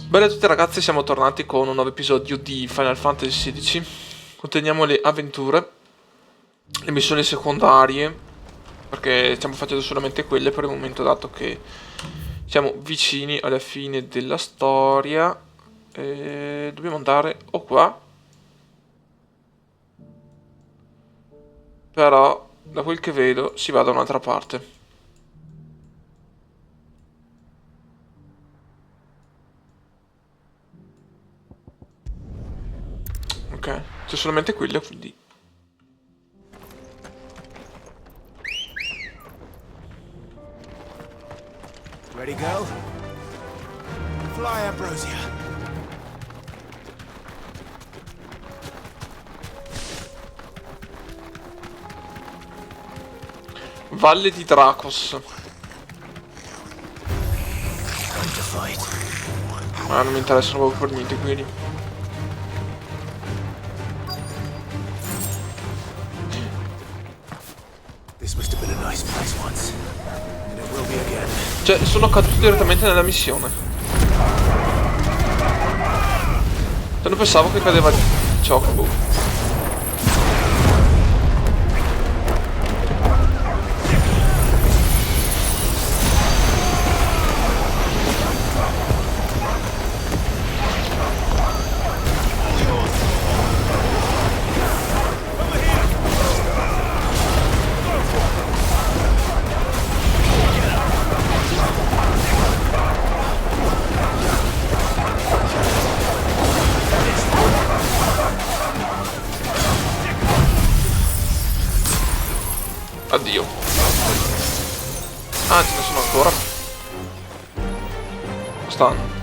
Bella a tutti ragazzi, siamo tornati con un nuovo episodio di Final Fantasy XVI. Continuiamo le avventure, le missioni secondarie, perché stiamo facendo solamente quelle per il momento, dato che siamo vicini alla fine della storia. E dobbiamo andare o qua, però da quel che vedo si va da un'altra parte. Ok, c'è solamente quella, quindi Ready, go? Fly, Ambrosia. Valle di Dracos. Time to fight. Ma non mi interessano proprio per niente quelli. This must have been a nice place once, and it will be again. Cioè, sono caduto direttamente nella missione. Cioè, non pensavo che cadeva di Chocobo. Addio. Ah, ce ne sono ancora. Stanno.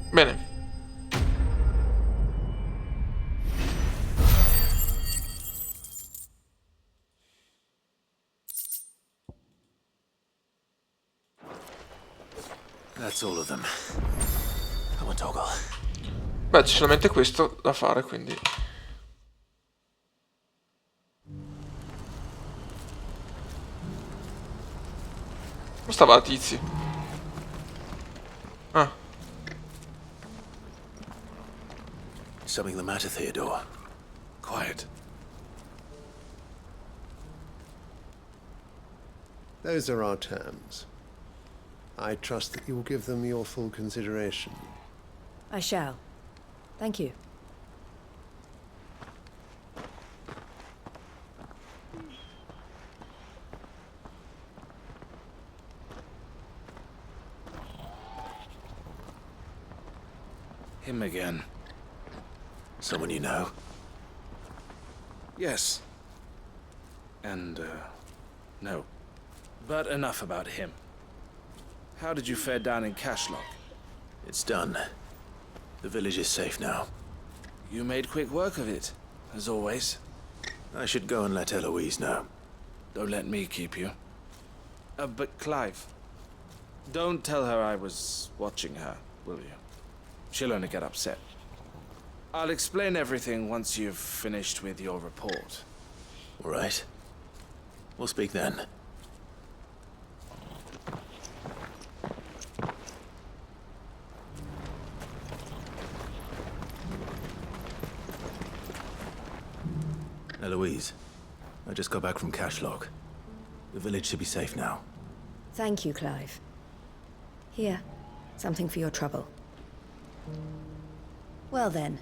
Bene. That's all of them. Come on, Toggle. Beh, c'è solamente questo da fare, quindi. Dove stava la tizi? Ah. Something the matter, Theodore? Quiet. Those are our terms. I trust that you will give them your full consideration. I shall. Thank you. Him again. Someone you know? Yes. And, no. But enough about him. How did you fare down in Cashlock? It's done. The village is safe now. You made quick work of it, as always. I should go and let Eloise know. Don't let me keep you. But Clive, don't tell her I was watching her, will you? She'll only get upset. I'll explain everything once you've finished with your report. All right. We'll speak then. Eloise, I just got back from Cashlock. The village should be safe now. Thank you, Clive. Here, something for your trouble. Well then,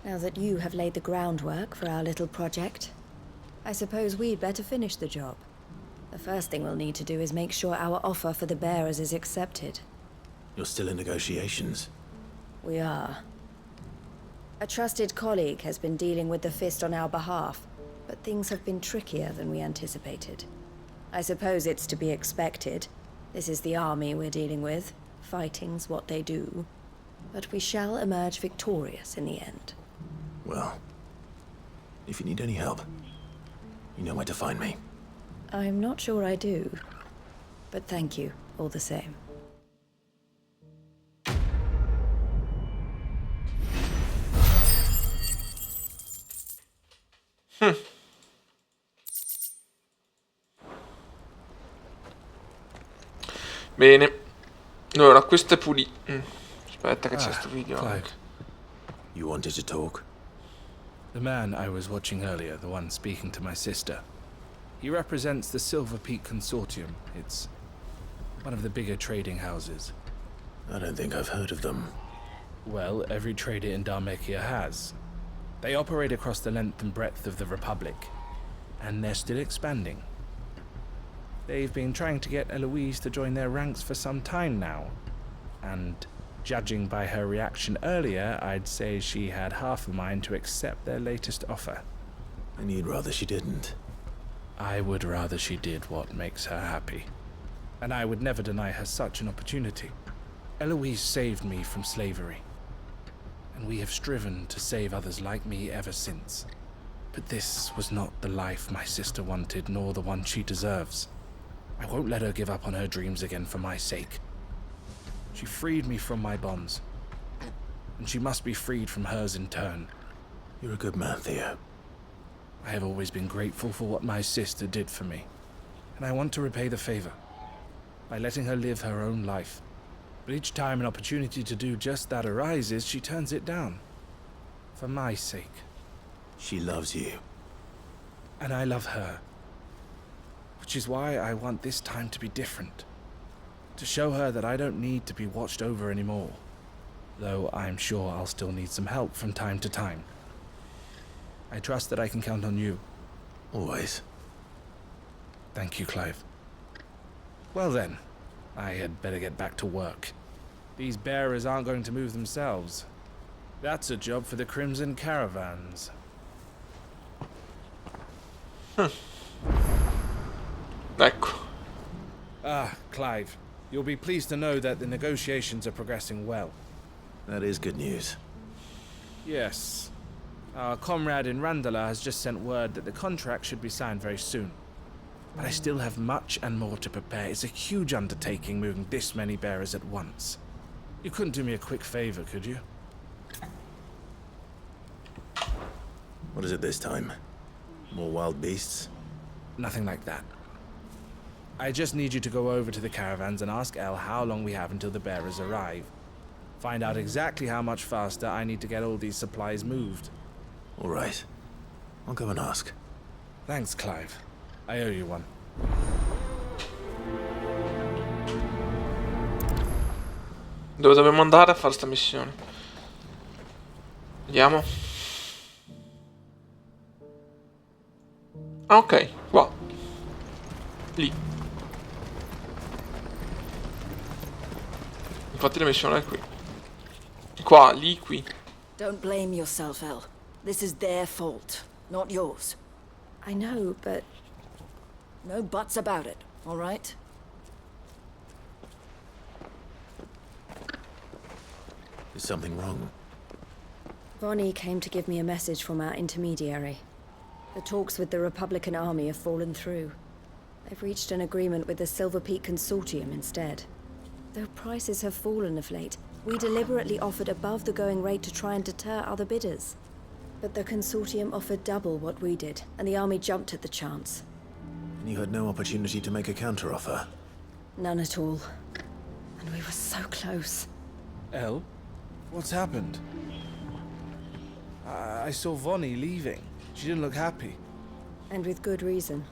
now that you have laid the groundwork for our little project, I suppose we'd better finish the job. The first thing we'll need to do is make sure our offer for the bearers is accepted. You're still in negotiations. We are. A trusted colleague has been dealing with the Fist on our behalf, but things have been trickier than we anticipated. I suppose it's to be expected. This is the army we're dealing with. Fighting's what they do. But we shall emerge victorious in the end. Well, if you need any help, you know where to find me. I'm not sure I do. But thank you, all the same. Bene. Allora, questo è pulito. Aspetta che c'è sto video. Clive. You wanted to talk? The man I was watching earlier, the one speaking to my sister, he represents the Silver Peak Consortium. It's one of the bigger trading houses. I don't think I've heard of them. Well, every trader in Dharmekia has. They operate across the length and breadth of the Republic, and they're still expanding. They've been trying to get Eloise to join their ranks for some time now, and judging by her reaction earlier, I'd say she had half a mind to accept their latest offer. And you'd rather she didn't. I would rather she did what makes her happy, and I would never deny her such an opportunity. Eloise saved me from slavery, and we have striven to save others like me ever since. But this was not the life my sister wanted, nor the one she deserves. I won't let her give up on her dreams again for my sake. She freed me from my bonds, and she must be freed from hers in turn. You're a good man, Theo. I have always been grateful for what my sister did for me, and I want to repay the favor by letting her live her own life. But each time an opportunity to do just that arises, she turns it down. For my sake. She loves you. And I love her. Which is why I want this time to be different. To show her that I don't need to be watched over anymore. Though I'm sure I'll still need some help from time to time. I trust that I can count on you. Always. Thank you, Clive. Well then, I had better get back to work. These bearers aren't going to move themselves. That's a job for the Crimson Caravans. Ecco. Ah, Clive. You'll be pleased to know that the negotiations are progressing well. That is good news. Yes. Our comrade in Randala has just sent word that the contract should be signed very soon. But I still have much and more to prepare. It's a huge undertaking moving this many bearers at once. You couldn't do me a quick favor, could you? What is it this time? More wild beasts? Nothing like that. I just need you to go over to the caravans and ask El how long we have until the bearers arrive. Find out exactly how much faster I need to get all these supplies moved. All right. I'll go and ask. Thanks, Clive. I owe you one. Dove dobbiamo andare a fare sta missione? Vediamo. Ah, ok, qua. Lì. Infatti la missione è qui. Qua, lì, qui. Don't blame yourself, El. This is their fault, not yours. I know, but No buts about it, all right? Is something wrong? Vonnie came to give me a message from our intermediary. The talks with the Republican army have fallen through. They've reached an agreement with the Silver Peak Consortium instead. Though prices have fallen of late, we deliberately offered above the going rate to try and deter other bidders. But the Consortium offered double what we did, and the army jumped at the chance. And you had no opportunity to make a counteroffer? None at all. And we were so close. El? What's happened? I saw Vonnie leaving. She didn't look happy. And with good reason.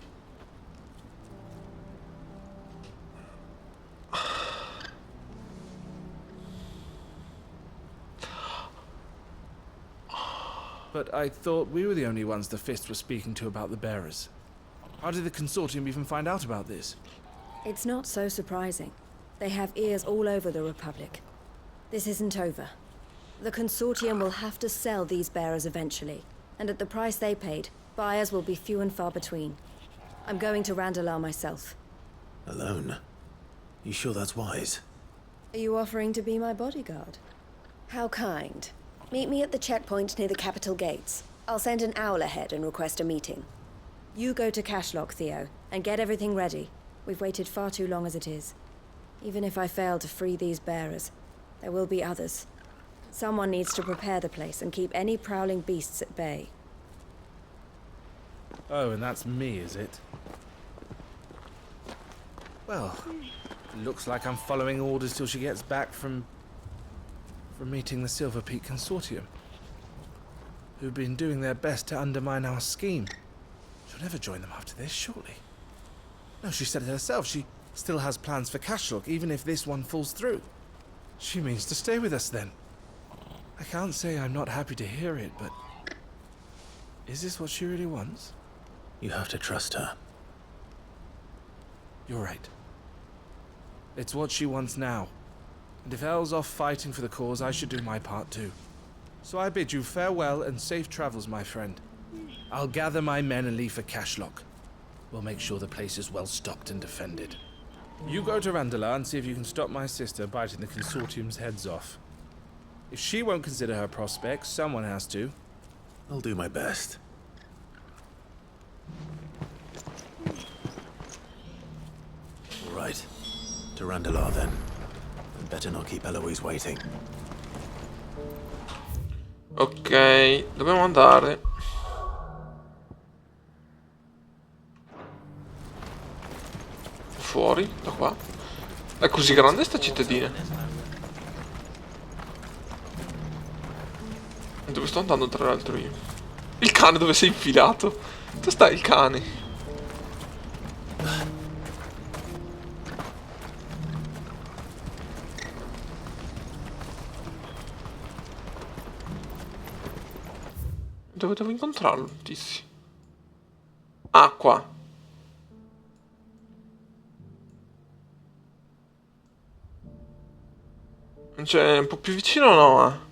But I thought we were the only ones the Fist was speaking to about the bearers. How did the consortium even find out about this? It's not so surprising. They have ears all over the Republic. This isn't over. The consortium will have to sell these bearers eventually, and at the price they paid, buyers will be few and far between. I'm going to Randalar myself. Alone? You sure that's wise? Are you offering to be my bodyguard? How kind. Meet me at the checkpoint near the capital gates. I'll send an owl ahead and request a meeting. You go to Cashlock, Theo, and get everything ready. We've waited far too long as it is. Even if I fail to free these bearers, there will be others. Someone needs to prepare the place and keep any prowling beasts at bay. Oh, and that's me, is it? Well, looks like I'm following orders till she gets back from meeting the Silver Peak Consortium, who've been doing their best to undermine our scheme. She'll never join them after this, surely. No, she said it herself. She still has plans for Cashlock, even if this one falls through. She means to stay with us then. I can't say I'm not happy to hear it, but is this what she really wants? You have to trust her. You're right. It's what she wants now. And if Elle's off fighting for the cause, I should do my part too. So I bid you farewell and safe travels, my friend. I'll gather my men and leave for Cashlock. We'll make sure the place is well stocked and defended. You go to Randalar and see if you can stop my sister biting the consortium's heads off. If she won't consider her prospects, someone has to. I'll do my best. All right. To Randalar then. I'd better not keep Eloise waiting. Ok, dobbiamo andare. Fuori, da qua. È così grande sta cittadina. Dove sto andando tra l'altro io? Il cane dove sei infilato? Dove sta il cane? Dove devo incontrarlo, tizio? Ah, qua. Cioè, un po' più vicino o no?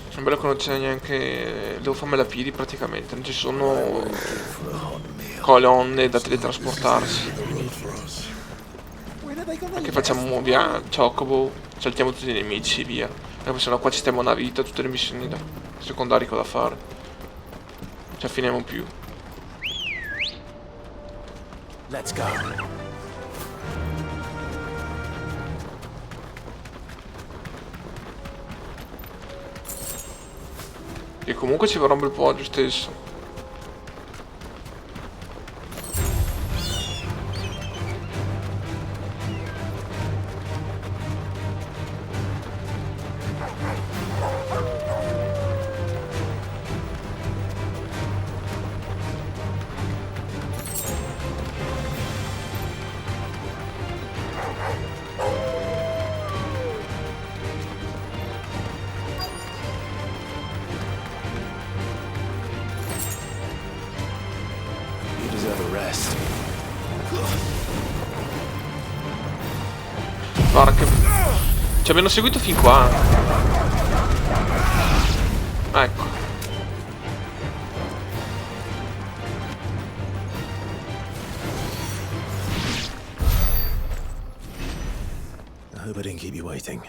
È bello che non c'è neanche... Devo farmi la piedi praticamente. Non ci sono colonne da teletrasportarsi. Perché facciamo via Chocobo, saltiamo tutti i nemici e via. Perché sennò qua ci stiamo una vita, tutte le missioni da secondarie da fare. Ci affiniamo più. Let's go. E comunque ci vorrà un bel po' oggi stesso. Guarda che... ci abbiano seguito fin qua. Ecco. I hope I didn't keep you waiting.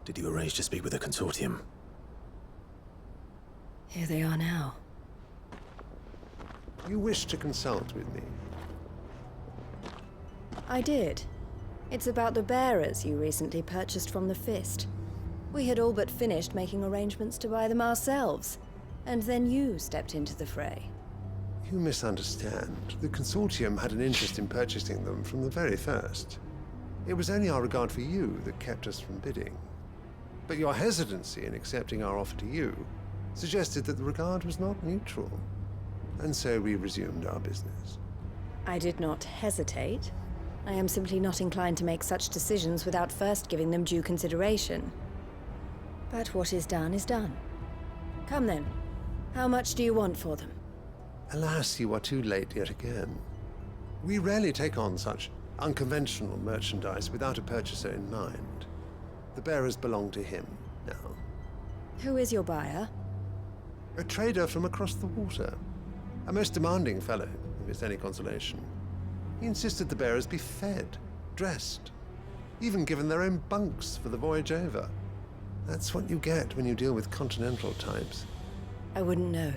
Did you arrange to speak with the consortium? Here they are now. You wish to consult with me? I did. It's about the bearers you recently purchased from the Fist. We had all but finished making arrangements to buy them ourselves, and then you stepped into the fray. You misunderstand. The consortium had an interest in purchasing them from the very first. It was only our regard for you that kept us from bidding. But your hesitancy in accepting our offer to you suggested that the regard was not mutual. And so we resumed our business. I did not hesitate. I am simply not inclined to make such decisions without first giving them due consideration. But what is done is done. Come then. How much do you want for them? Alas, you are too late yet again. We rarely take on such unconventional merchandise without a purchaser in mind. The bearers belong to him now. Who is your buyer? A trader from across the water. A most demanding fellow, if it's any consolation. He insisted the bearers be fed, dressed, even given their own bunks for the voyage over. That's what you get when you deal with continental types. I wouldn't know.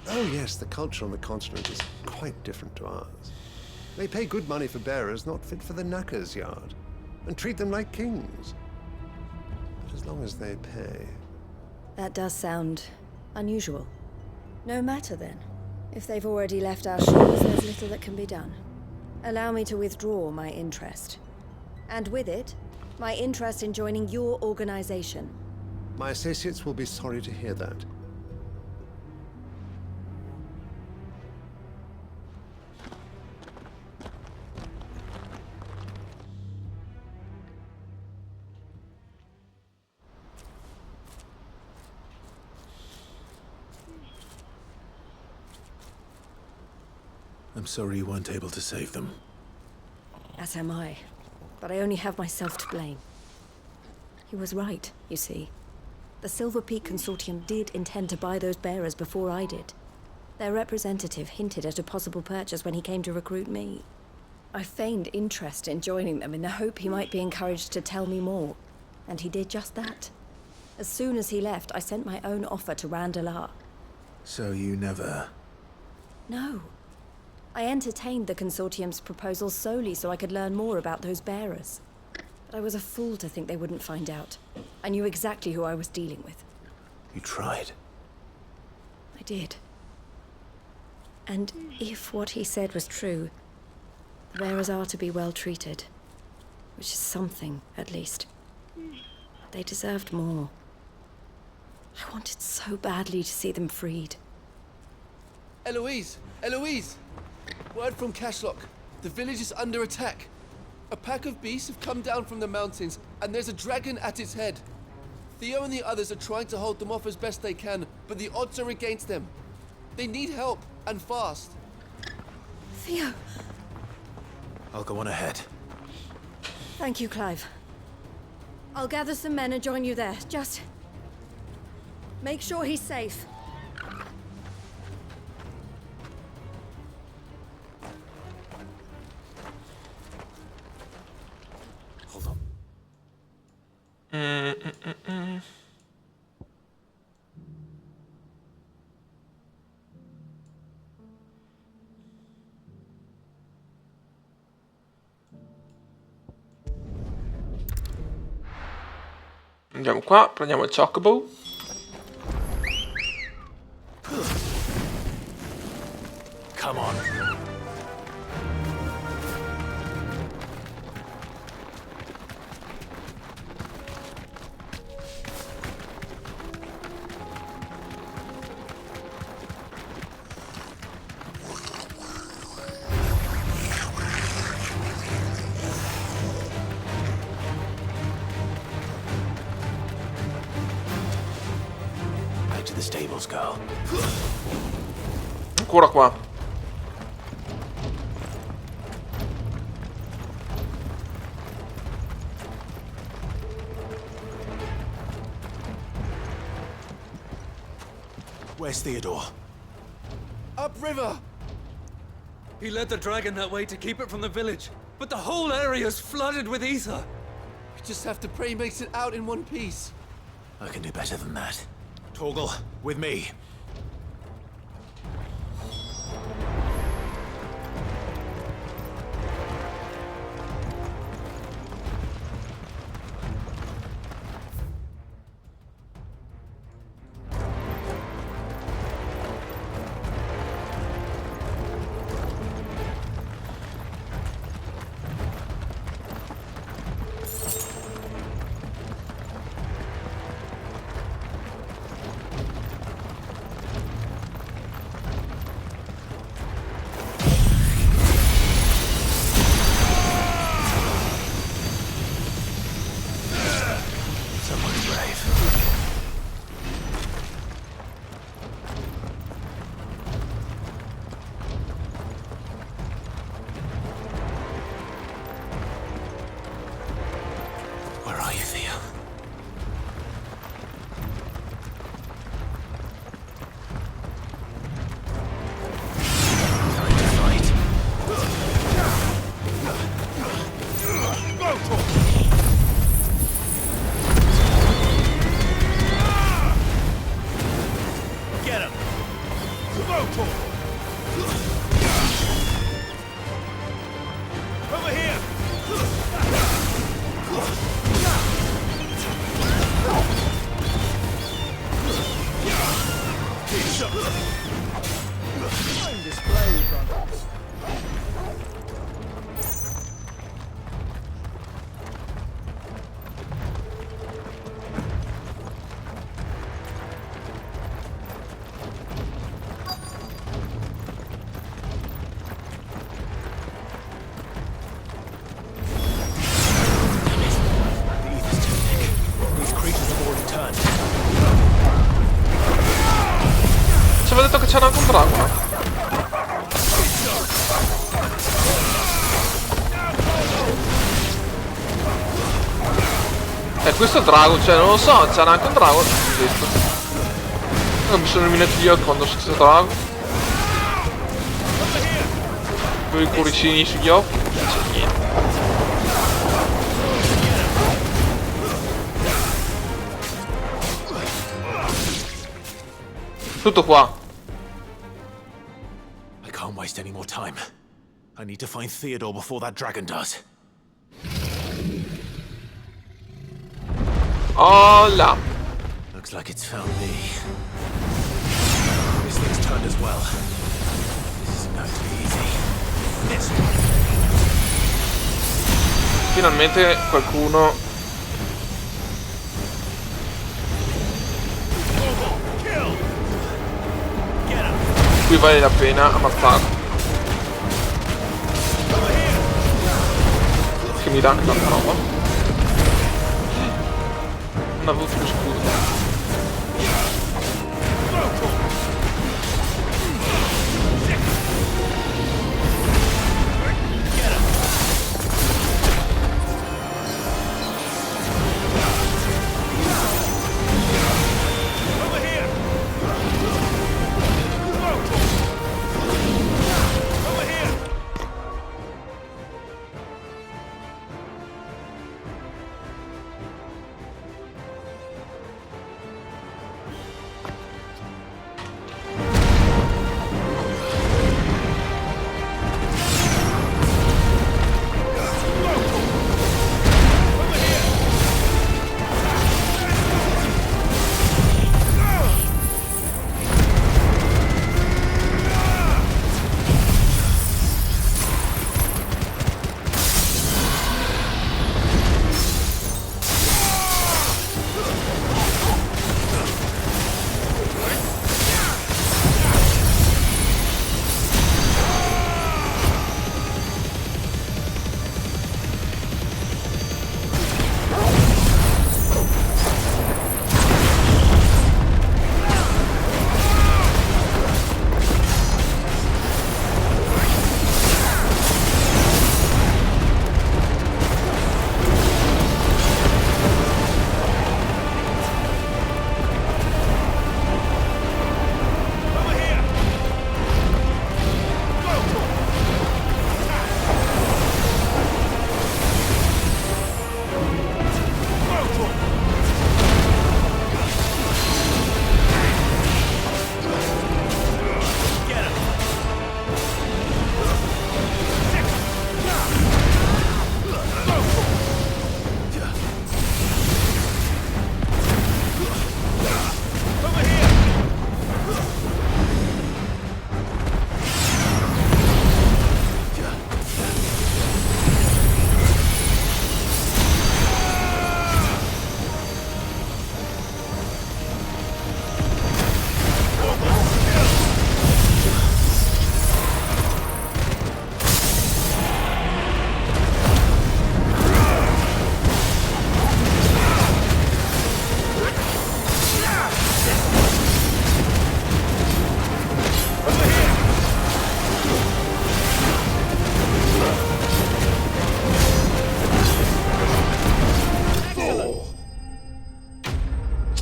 Oh yes, the culture on the continent is quite different to ours. They pay good money for bearers not fit for the knacker's yard, and treat them like kings. But as long as they pay... That does sound unusual. No matter then. If they've already left our shores, there's little that can be done. Allow me to withdraw my interest. And with it, my interest in joining your organization. My associates will be sorry to hear that. I'm sorry you weren't able to save them. As am I. But I only have myself to blame. He was right, you see. The Silver Peak Consortium did intend to buy those bearers before I did. Their representative hinted at a possible purchase when he came to recruit me. I feigned interest in joining them in the hope he might be encouraged to tell me more. And he did just that. As soon as he left, I sent my own offer to Randalar. So you never... No. I entertained the Consortium's proposal solely so I could learn more about those bearers. But I was a fool to think they wouldn't find out. I knew exactly who I was dealing with. You tried. I did. And if what he said was true, the bearers are to be well treated. Which is something, at least. They deserved more. I wanted so badly to see them freed. Eloise! Eloise! Word from Cashlock. The village is under attack. A pack of beasts have come down from the mountains, and there's a dragon at its head. Theo and the others are trying to hold them off as best they can, but the odds are against them. They need help, and fast. Theo! I'll go on ahead. Thank you, Clive. I'll gather some men and join you there. Just... make sure he's safe. Hold on. Andiamo qua, prendiamo il chocobo. Come on. Back to the stables, girl. Ancora qua. Where's Theodore? Upriver! He led the dragon that way to keep it from the village, but the whole area's flooded with ether. We just have to pray he makes it out in one piece. I can do better than that. Torgal, with me. Over here! Fine display, brothers. Ci aveva detto che c'era anche un drago. Questo è il drago, cioè non lo so, c'era anche un drago. Questo. Non mi sono illuminati io quando c'è stato drago. Con i cuoricini sugli occhi. Non c'è niente. Tutto qua. I can't waste any more time. I need to find Theodore before that dragon does. Oh là. Looks like it's found me. This thing's turned as well. This isn't going to be easy. This one. Finalmente qualcuno. Qui vale la pena ammazzarlo. Che mi dà anche tanta roba. Non avevo più scudo.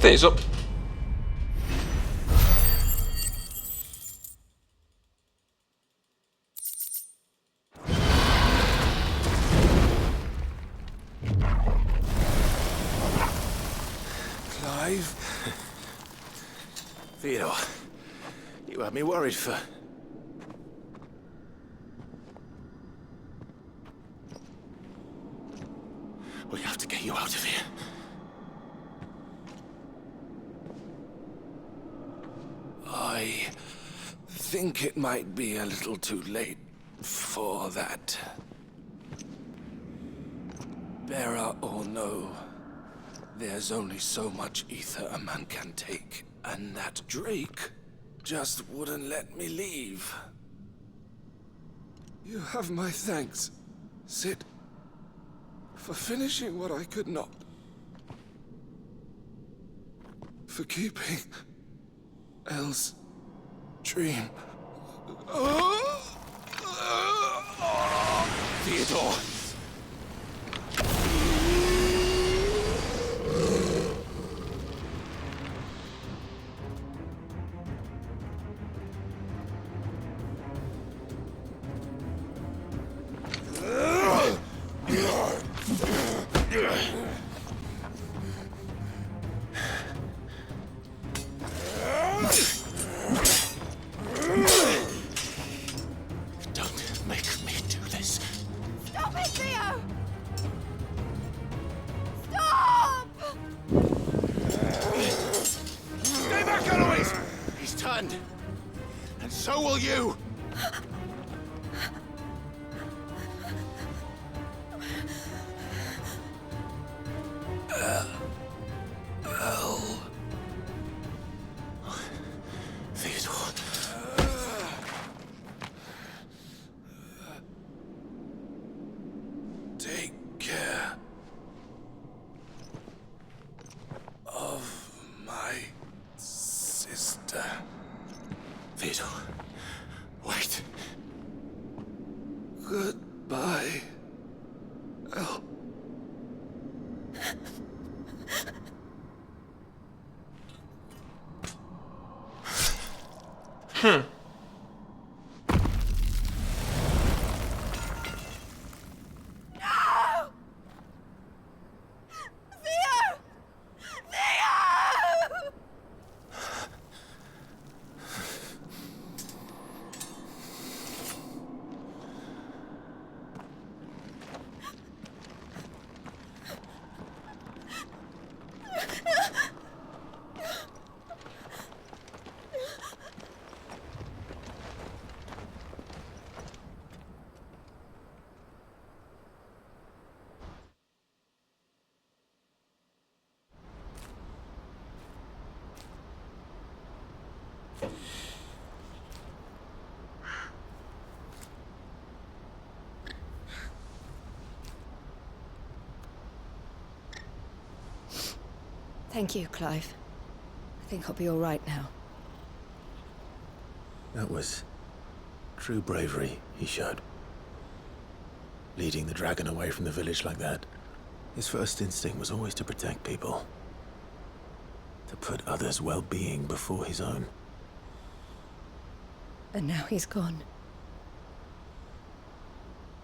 Steso. Clive? Theodore, You had me worried for... We have to get you out of here. I think it might be a little too late for that. Bearer or no, there's only so much ether a man can take, and that Drake just wouldn't let me leave. You have my thanks, Sid, for finishing what I could not. For keeping Elle's dream. Theodore! Don't make me do this. Stop it, Theo! Stop! Stay back, Eloise! He's turned. And so will you! Theodore. Take care of my sister. Theodore, wait. Goodbye, Elle. No! Theo! Theo! Thank you, Clive. I think I'll be all right now. That was true bravery he showed. Leading the dragon away from the village like that. His first instinct was always to protect people. To put others' well-being before his own. And now he's gone.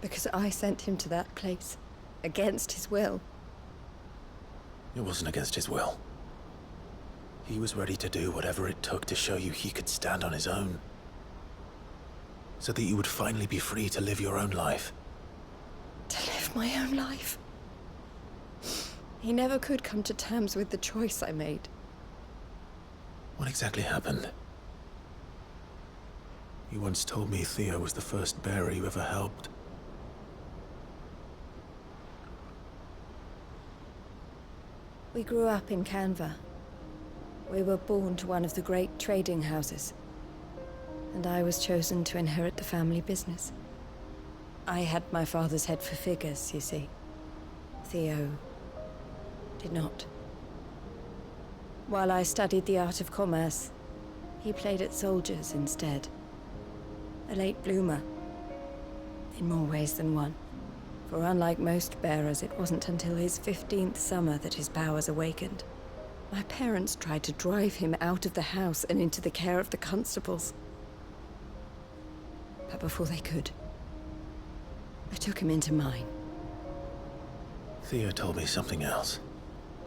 Because I sent him to that place, against his will. It wasn't against his will. He was ready to do whatever it took to show you he could stand on his own. So that you would finally be free to live your own life. To live my own life. He never could come to terms with the choice I made. What exactly happened? You once told me Theo was the first bearer you ever helped. We grew up in Canva. We were born to one of the great trading houses. And I was chosen to inherit the family business. I had my father's head for figures, you see. Theo did not. While I studied the art of commerce, he played at soldiers instead. A late bloomer, in more ways than one. For unlike most bearers, it wasn't until his 15th summer that his powers awakened. My parents tried to drive him out of the house and into the care of the constables. But before they could, I took him into mine. Theo told me something else.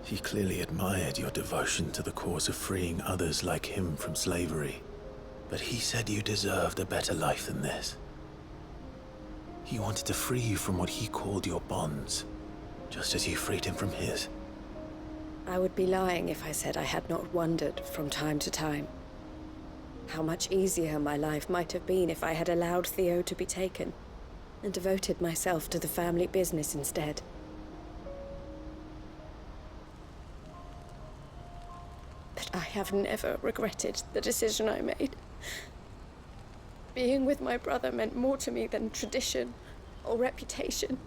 He clearly admired your devotion to the cause of freeing others like him from slavery. But he said you deserved a better life than this. He wanted to free you from what he called your bonds, just as you freed him from his. I would be lying if I said I had not wondered from time to time how much easier my life might have been if I had allowed Theo to be taken and devoted myself to the family business instead. But I have never regretted the decision I made. Being with my brother meant more to me than tradition or reputation.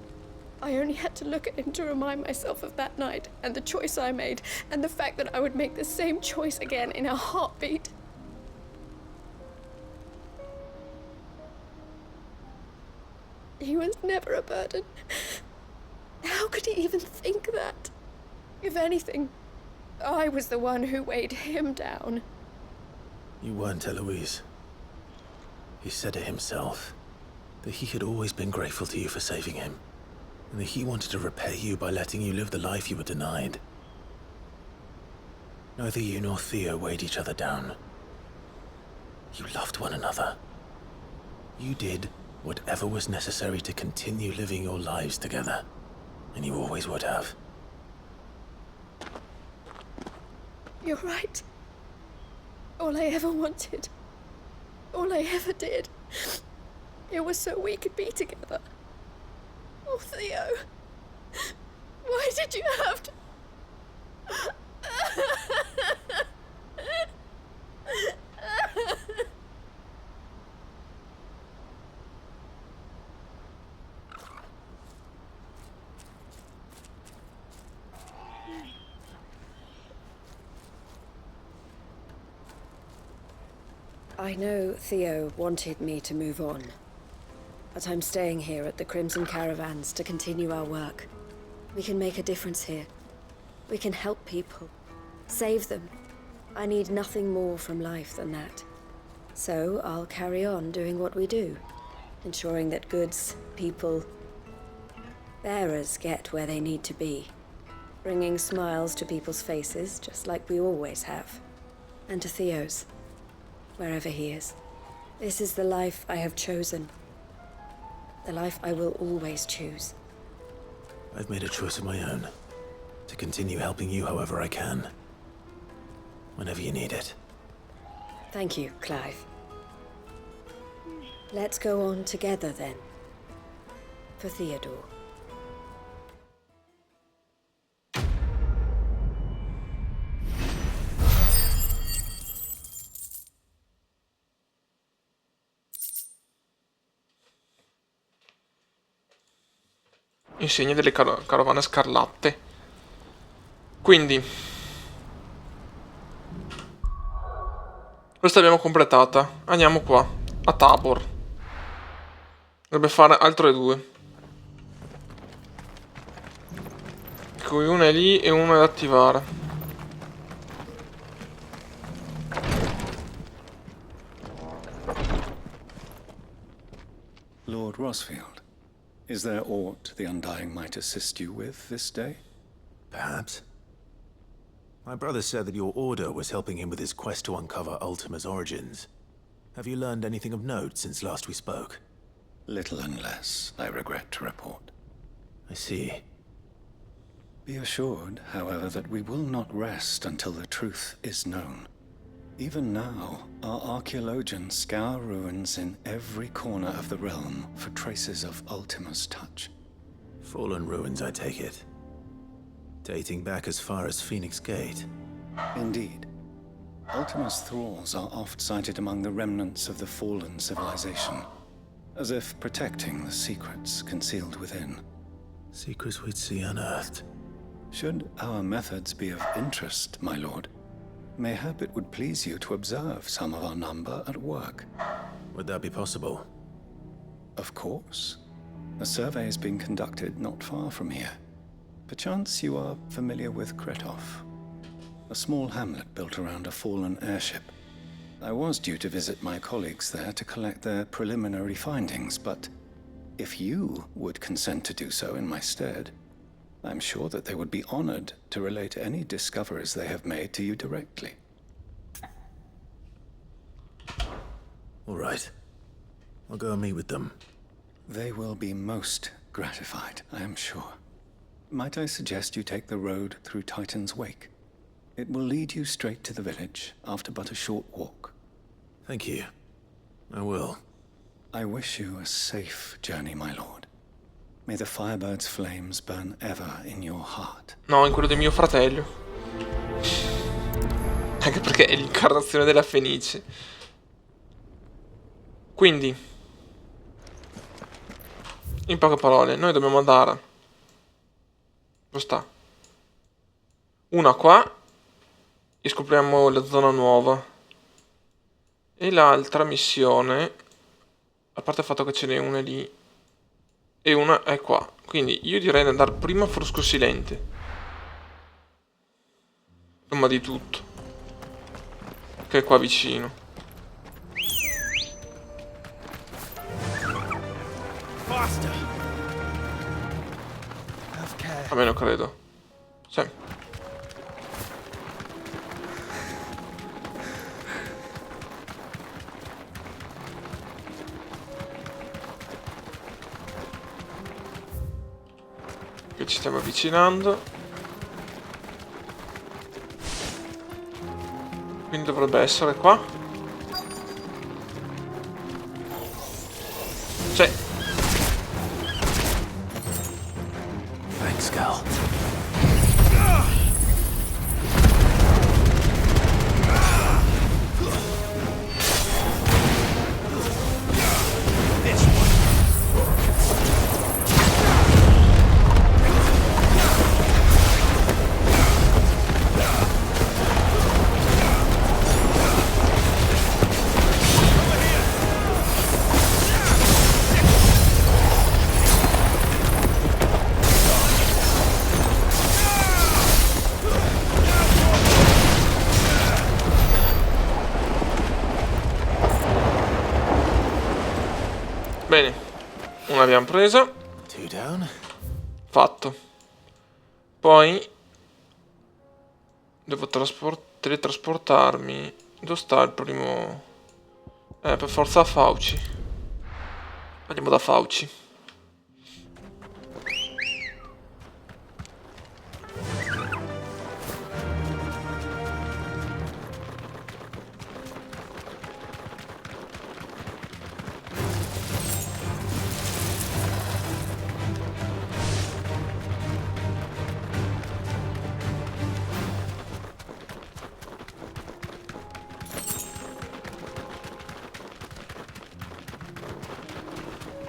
I only had to look at him to remind myself of that night and the choice I made and the fact that I would make the same choice again in a heartbeat. He was never a burden. How could he even think that? If anything, I was the one who weighed him down. You weren't, Eloise. He said it himself, that he had always been grateful to you for saving him, and that he wanted to repay you by letting you live the life you were denied. Neither you nor Theo weighed each other down. You loved one another. You did whatever was necessary to continue living your lives together, and you always would have. You're right. All I ever wanted, all I ever did, it was so we could be together. Oh, Theo, why did you have to... I know Theo wanted me to move on, but I'm staying here at the Crimson Caravans to continue our work. We can make a difference here. We can help people, save them. I need nothing more from life than that. So I'll carry on doing what we do, ensuring that goods, people, bearers get where they need to be, bringing smiles to people's faces just like we always have, and to Theo's. Wherever he is. This is the life I have chosen. The life I will always choose. I've made a choice of my own, to continue helping you however I can. Whenever you need it. Thank you, Clive. Let's go on together then. For Theodore. Insegne delle carovane scarlatte. Quindi questa l'abbiamo completata. Andiamo qua a Tabor. Dovrebbe fare altre due, di cui una è lì e una è da attivare. Lord Rosfield, is there aught the Undying might assist you with this day? Perhaps. My brother said that your order was helping him with his quest to uncover Ultima's origins. Have you learned anything of note since last we spoke? Little unless, I regret to report. I see. Be assured, however, that we will not rest until the truth is known. Even now, our archaeologians scour ruins in every corner of the realm for traces of Ultima's touch. Fallen ruins, I take it. Dating back as far as Phoenix Gate. Indeed. Ultima's thralls are oft sighted among the remnants of the fallen civilization, as if protecting the secrets concealed within. Secrets we'd see unearthed. Should our methods be of interest, my lord, mayhap it would please you to observe some of our number at work. Would that be possible? Of course. A survey is being conducted not far from here. Perchance you are familiar with Kretov, a small hamlet built around a fallen airship. I was due to visit my colleagues there to collect their preliminary findings, but if you would consent to do so in my stead, I'm sure that they would be honored to relate any discoveries they have made to you directly. All right. I'll go and meet with them. They will be most gratified, I am sure. Might I suggest you take the road through Titan's Wake? It will lead you straight to the village after but a short walk. Thank you. I will. I wish you a safe journey, my lord. May the Firebird's flames burn ever in your heart. No, in quello di mio fratello. Anche perché è l'incarnazione della Fenice. Quindi, in poche parole, noi dobbiamo andare. Dove sta? Una qua. E scopriamo la zona nuova. E l'altra missione, a parte il fatto che ce n'è una lì e una è qua. Quindi io direi di andare prima a Frusco Silente. Prima di tutto. Che è qua vicino. Almeno credo. Sì. Che ci stiamo avvicinando. Quindi dovrebbe essere qua. Sì. Thanks, Cal. Bene. Una l'abbiamo presa. Two down. Fatto. Poi devo teletrasportarmi. Dove sta il primo? Per forza a Fauci. Andiamo da Fauci.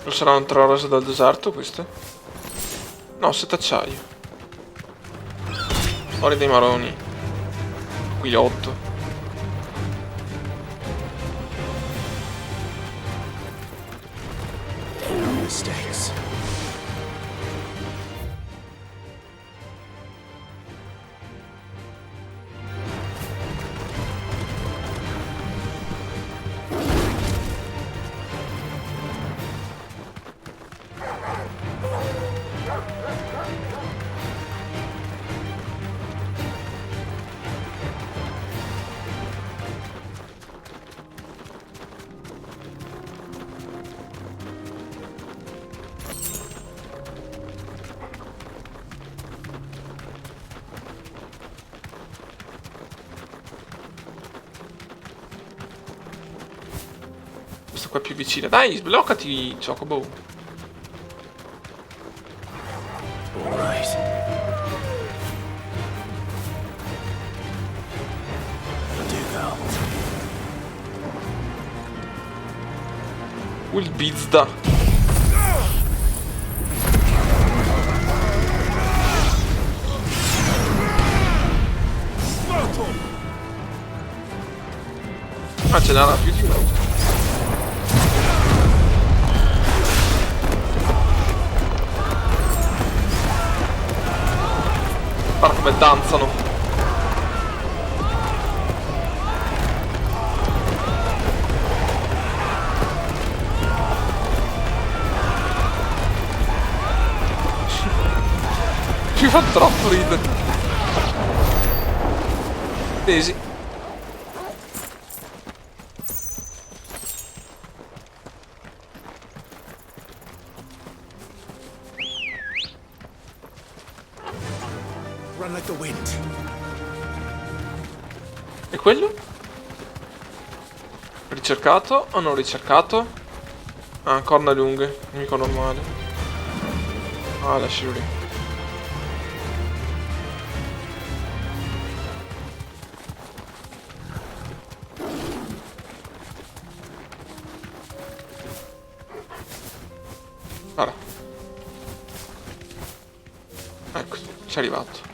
Non saranno 3 rose dal deserto queste? No, 7 acciaio. Ori dei maroni. Qui 8. No mistakes. Questa qua è più vicina. Dai, sbloccati, Chocobo. All right. That'll do, Cal. Il bizda. Ah, ce n'era più di uno. Guarda come danzano. Mi fa troppo ridere. Daisy. Run like the wind. E quello? Ricercato o non ricercato? Ah, corna lunghe, nemico normale. Ah, lascialo lì. Guarda. Ecco, ci è arrivato.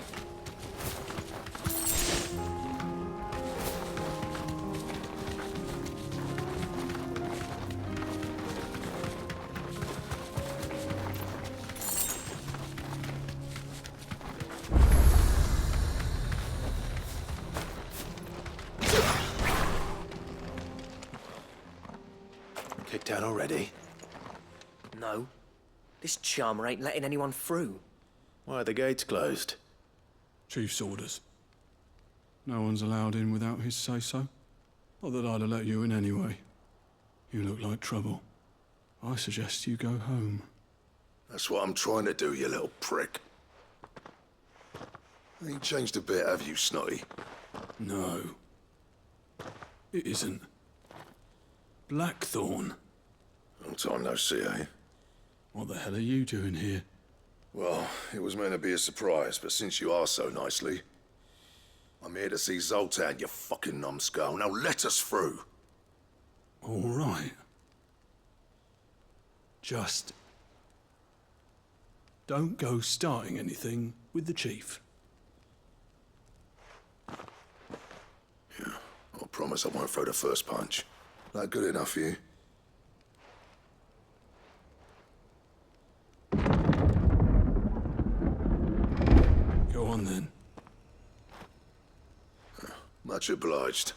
Kicked out already? No. This charmer ain't letting anyone through. Why are the gates closed? Chief's orders. No one's allowed in without his say-so. Not that I'd have let you in anyway. You look like trouble. I suggest you go home. That's what I'm trying to do, you little prick. Ain't changed a bit, have you, Snotty? No. It isn't. Blackthorn. Long time no see, eh? What the hell are you doing here? Well, it was meant to be a surprise, but since you are so nicely, I'm here to see Zoltan, you fucking numbskull. Now let us through. All right. Just don't go starting anything with the chief. Yeah, I promise I won't throw the first punch. That good enough for you? Go on then. Much obliged.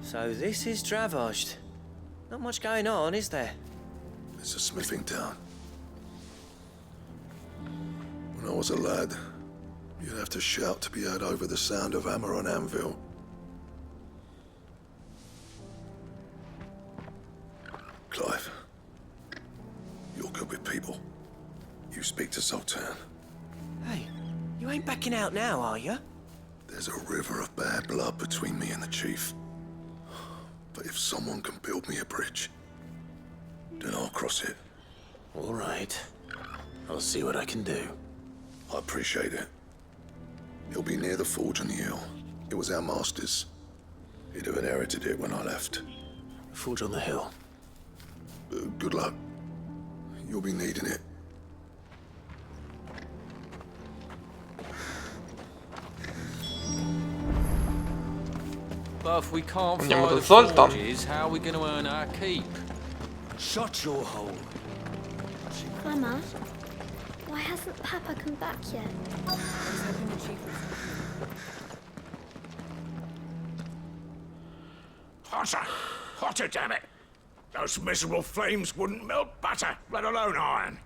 So this is Dravaged. Not much going on, is there? It's a smithing town. When I was a lad, you'd have to shout to be heard over the sound of hammer on anvil. Clive, you're good with people. You speak to Zoltan. Hey, you ain't backing out now, are you? There's a river of bad blood between me and the chief. But if someone can build me a bridge, then I'll cross it. All right. I'll see what I can do. I appreciate it. It'll be near the forge on the hill. It was our master's. He'd have inherited it when I left. Forge on the hill. Good luck. You'll be needing it. But if we can't Andiamo fly da the Zoltan. forges, how are we going to earn our keep? Shut your hole. Mama, why hasn't Papa come back yet? Hotter! Hotter, damn it! Those miserable flames wouldn't melt butter, let alone iron.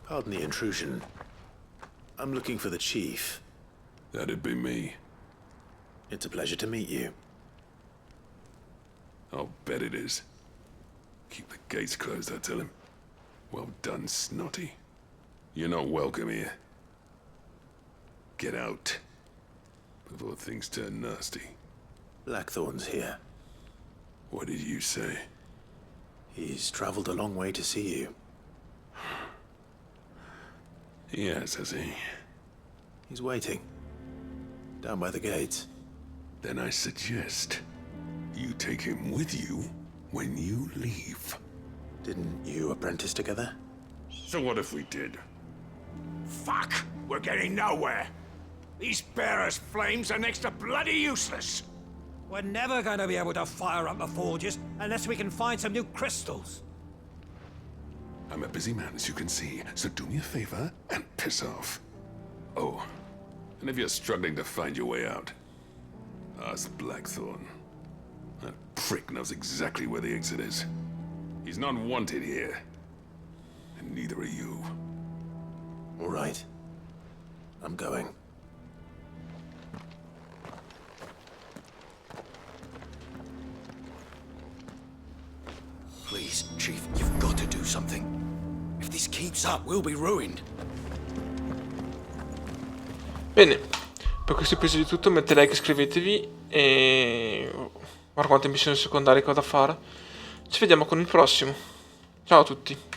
Pardon the intrusion. I'm looking for the chief. That'd be me. It's a pleasure to meet you. I'll bet it is. Keep the gates closed, I tell him. Well done, Snotty. You're not welcome here. Get out. Before things turn nasty. Blackthorn's here. What did you say? He's traveled a long way to see you. Yes, has he? He's waiting. Down by the gates. Then I suggest you take him with you when you leave. Didn't you apprentice together? So what if we did? Fuck! We're getting nowhere! These bearers' flames are next to bloody useless! We're never going to be able to fire up the forges unless we can find some new crystals. I'm a busy man, as you can see, so do me a favor and piss off. Oh, and if you're struggling to find your way out, ask Blackthorn. That prick knows exactly where the exit is. He's not wanted here. And neither are you. All right. I'm going. Please, Chief, you've got to do something. If this keeps up, we'll be ruined. Bene, per questo episodio è tutto, mettete like, iscrivetevi e guarda quante missioni secondarie che ho da fare. Ci vediamo con il prossimo. Ciao a tutti.